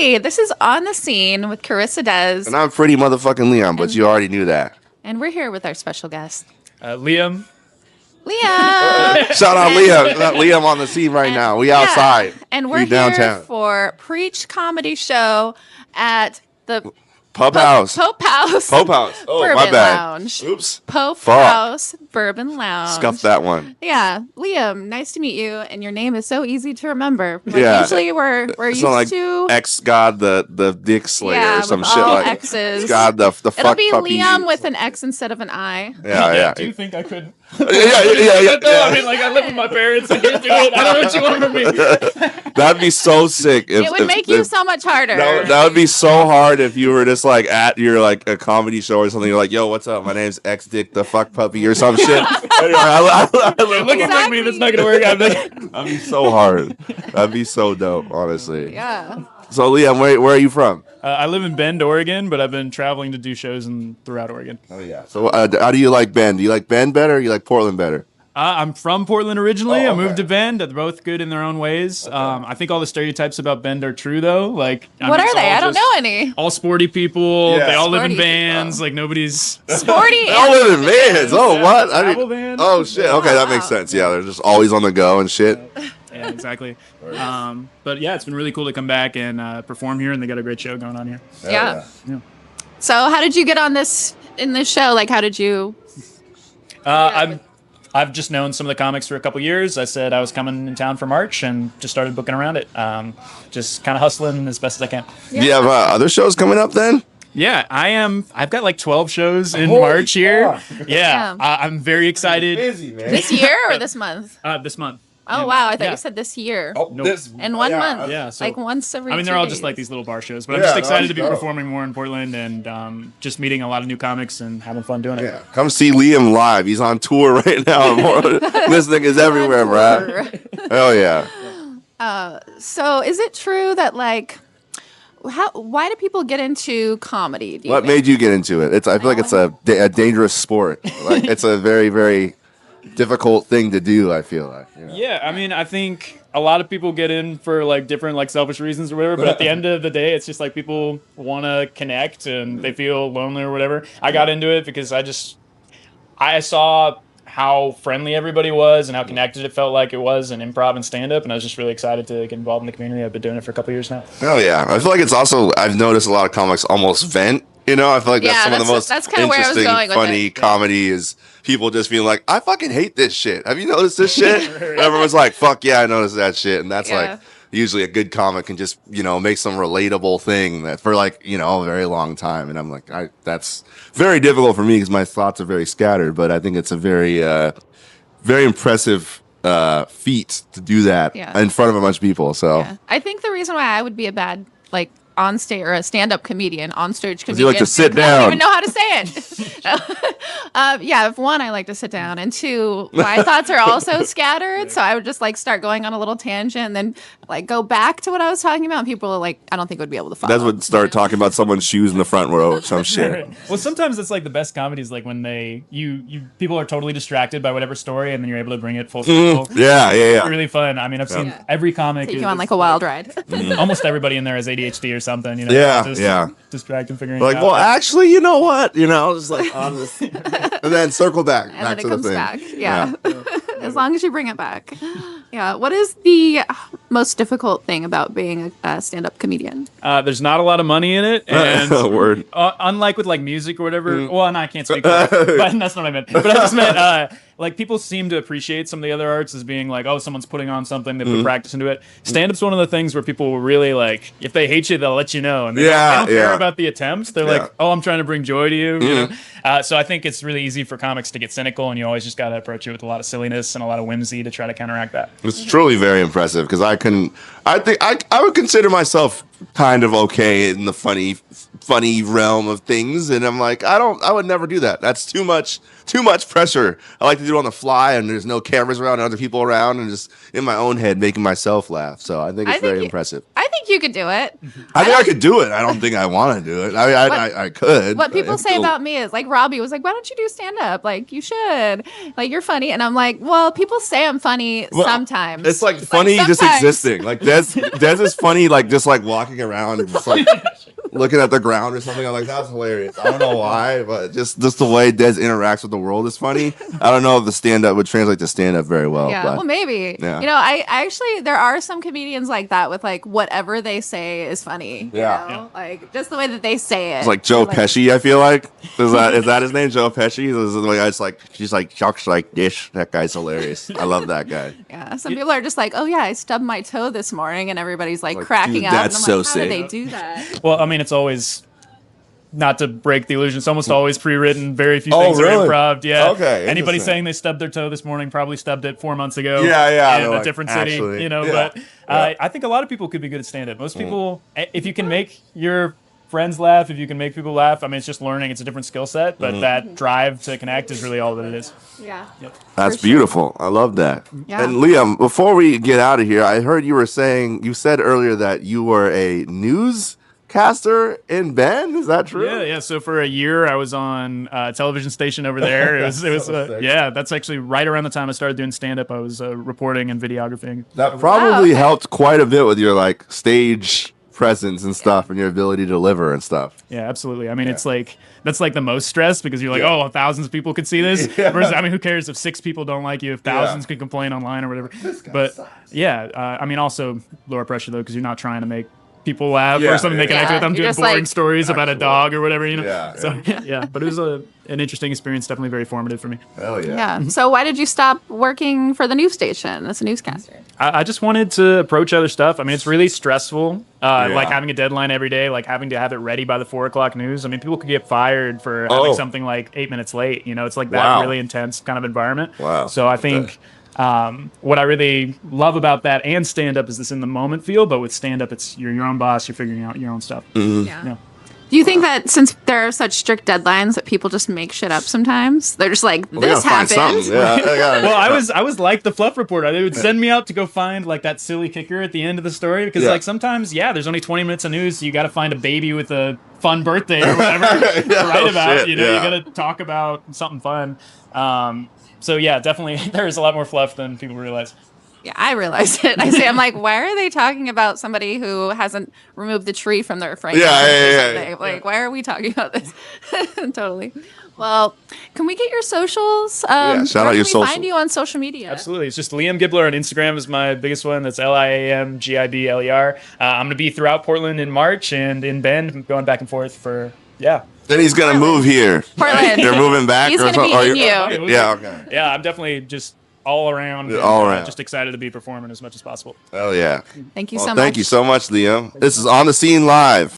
Hey, this is On the Scene with Carissa Des. And I'm pretty motherfucking Leon, but you already knew that. And we're here with our special guest. Liam. Liam! Shout out Liam. Liam on the scene right now. We outside. And we're here downtown for Preach Comedy Show at the Pope House. Pope House. Pope House. Oh, Bourbon my bad. Lounge. Oops. Pope Fuck. House Bourbon Lounge. Scuffed that one. Yeah, Liam, nice to meet you. And your name is so easy to remember. Like, Yeah. Usually we're used like to ex God the Dick Slayer or some with shit all like X's. God the fuck It'll be puppy. Liam with an X instead of an I. Yeah. Do you think I could? yeah. I mean, like, I live with my parents. I can't do it. I don't know what you want from me. That'd be so sick. It would make you so much harder. That would be so hard if you were just like at your like a comedy show or something. You're like, yo, what's up? My name's X Dick the fuck puppy or some shit. Anyway, Looking like me, that's not gonna work out. That'd be so hard. That'd be so dope, honestly. Yeah. So Liam, where are you from? I live in Bend, Oregon, but I've been traveling to do shows throughout Oregon. Oh yeah. So how do you like Bend? Do you like Bend better or you like Portland better? I'm from Portland originally. Oh, I moved okay. to Bend. They're both good in their own ways. Okay. I think all the stereotypes about Bend are true, though. Like, What are it's they? all I don't just know any. All sporty people. Yeah. They all live in Sporty vans. Like, nobody's... Sporty. They all live in vans. Oh what? Travel van. Oh shit. Okay, that makes sense. Yeah, they're just always on the go and shit. Yeah, exactly. But yeah, it's been really cool to come back and perform here, and they got a great show going on here. Yeah. Yeah. So how did you get on this show? Like, how did you? I've just known some of the comics for a couple years. I said I was coming in town for March and just started booking around it. Just kind of hustling as best as I can. Do you have other shows coming up then? Yeah, I am. I've got like 12 shows in Holy March here. fuck. Yeah, Yeah. I'm very excited. Busy, man. This year or this month? This month. Oh wow, I thought Yeah. you said this year. Oh, Nope. In 1 month. Yeah, so- like once every. I mean, 2 they're all days. just like these little bar shows, but I'm Yeah, just excited that's to be dope. performing more in Portland and just meeting a lot of new comics and having fun doing it. Yeah, come see Liam live. He's on tour right now. This thing is everywhere, bro. Hell yeah. So is it true that like, why do people get into comedy? Do you What think? made you get into it? I feel like it's a dangerous sport. Like it's a very, very difficult thing to do. I feel like. You know? Yeah, I mean, I think a lot of people get in for like different like selfish reasons or whatever, but at the end of the day, it's just like people want to connect and they feel lonely or whatever. I got into it because I saw how friendly everybody was and how connected it felt like it was in improv and stand-up, and I was just really excited to get involved in the community. I've been doing it for a couple years now. Hell yeah. I feel like it's also. I've noticed a lot of comics almost vent. You know, I feel like that's Yeah, some of the most that's kinda where I was interesting, going with funny it. comedy is people just being like, I fucking hate this shit. Have you noticed this shit? And everyone's like, fuck yeah, I noticed that shit. And that's Yeah. like usually a good comic can just, make some relatable thing that for like, a very long time. And I'm like, that's very difficult for me because my thoughts are very scattered, but I think it's a very, very impressive feat to do that Yeah. in front of a bunch of people. So Yeah. I think the reason why I would be a bad like on stage or a stand-up comedian, on stage comedian. you like to sit I down. don't even know how to say it. Yeah, if one, I like to sit down, and two, my thoughts are also scattered. So I would just like start going on a little tangent, and then like go back to what I was talking about. And people are like, I don't think would be able to follow. that's what start talking about someone's shoes in the front row or some shit. Well, sometimes it's like the best comedies, like when people are totally distracted by whatever story, and then you're able to bring it full circle. Yeah. It's really fun. I mean, I've seen every comic. Take you on like a wild ride. Almost everybody in there has ADHD or something. You know, Yeah, just yeah. Distracting, figuring Like, it out. well, actually, you know what? Just like on this, and then circle back, And back then to it the comes thing. back. Yeah. As long as you bring it back. Yeah. What is the most difficult thing about being a stand-up comedian? There's not a lot of money in it, and Word. unlike with like music or whatever. Well, and I can't speak for it, but that's not what I meant. But I just meant like people seem to appreciate some of the other arts as being like, oh, someone's putting on something, they put practice into it. Stand-up's one of the things where people will really like, if they hate you, they'll let you know, and they don't care about the attempt. They're like, oh, I'm trying to bring joy to you. You know? So I think it's really easy for comics to get cynical, and you always just got to approach it with a lot of silliness and a lot of whimsy to try to counteract that. It's truly very impressive because I think I would consider myself kind of okay in the funny realm of things, and I'm like, I would never do that. That's too much pressure. I like to do it on the fly, and there's no cameras around and other people around, and just in my own head making myself laugh. So I think it's very impressive. I think you could do it. I think I could do it. I don't think I want to do it. I mean, I could. What but people it's say still- about me is like Robbie was like, why don't you do stand-up? Like you should. Like you're funny. And I'm like, well, people say I'm funny Well, sometimes. It's like funny just sometimes. existing. Like Des is funny, like just like walking walking around and just like looking at the ground or something. I'm like, that's hilarious. I don't know why, but just the way Des interacts with the world is funny. I don't know if the stand-up would translate to stand-up very well. Yeah, but, well, maybe. Yeah. You know, I actually, there are some comedians like that with like whatever they say is funny. Yeah. You know? Like just the way that they say it. It's like Joe Pesci, I feel like. Is that his name, Joe Pesci? It's like, she's like, shucks like dish. That guy's hilarious. I love that guy. Yeah, some people are just like, oh yeah, I stubbed my toe this morning, and everybody's like cracking dude, up. that's and I'm so like, how sick. did they do that? Well, I mean, it's always, not to break the illusion, it's almost always pre-written. Very few Oh, things really? are improv. Yeah. Okay, Anybody interesting. saying they stubbed their toe this morning probably stubbed it 4 months ago. Yeah, In they're a like, different city, actually, you know. yeah, But yeah. I think a lot of people could be good at stand-up. Most people, if you can make your friends laugh, if you can make people laugh, I mean, it's just learning. It's a different skill set, but that drive to connect is really all that it is. Yeah. That's For sure. beautiful. I love that. Yeah. And Liam, before we get out of here, I heard you said earlier that you were a newscaster in Bend. Is that true? Yeah. So for a year, I was on a television station over there. It was sick. yeah. That's actually right around the time I started doing stand up. I was reporting and videographing. That probably okay. helped quite a bit with your like stage presence and stuff and your ability to deliver and stuff. Yeah, absolutely. I mean, it's like that's like the most stress because you're like, Yeah. oh, thousands of people could see this. Yeah. Versus, I mean, who cares if 6 people don't like you? If thousands could complain online or whatever. But yeah, I mean, also lower pressure though because you're not trying to make people laugh Yeah, or something they can yeah. connect with. I'm You're doing just boring like- stories about a dog or whatever, you know. Yeah, So yeah, but it was an interesting experience. Definitely very formative for me. Hell yeah. Yeah. So why did you stop working for the news station as a newscaster? I just wanted to approach other stuff. I mean, it's really stressful, like having a deadline every day, like having to have it ready by the 4:00 news. I mean, people could get fired for having something like 8 minutes late. You know, it's like that Wow. really intense kind of environment. Wow. So I think what I really love about that and stand up is this in the moment feel. But with stand up, it's you're your own boss. You're figuring out your own stuff. Yeah. Yeah. Do you think that since there are such strict deadlines that people just make shit up sometimes? They're just like, We this gotta find happened. something. Yeah. Well, I was like the fluff reporter. They would send me out to go find like that silly kicker at the end of the story because like sometimes there's only 20 minutes of news, so you got to find a baby with a fun birthday or whatever to write about. Shit, You know, yeah. you got to talk about something fun. So yeah, definitely there's a lot more fluff than people realize. Yeah, I realized it. I'm like, why are they talking about somebody who hasn't removed the tree from their front yard or something? Like, why are we talking about this? Totally. Well, can we get your socials? Shout out your Where can we socials. find you on social media? Absolutely. It's just Liam Gibler on Instagram is my biggest one. That's LiamGibler. I'm going to be throughout Portland in March and in Bend, going back and forth for, Then he's gonna move here. Portland. They're moving back. He's or gonna be something. in you. Yeah. Okay. Yeah, I'm definitely just all around. All around. Just excited to be performing as much as possible. Hell yeah. Thank you Well, so much. thank you so much, Liam. This is On the Scene Live.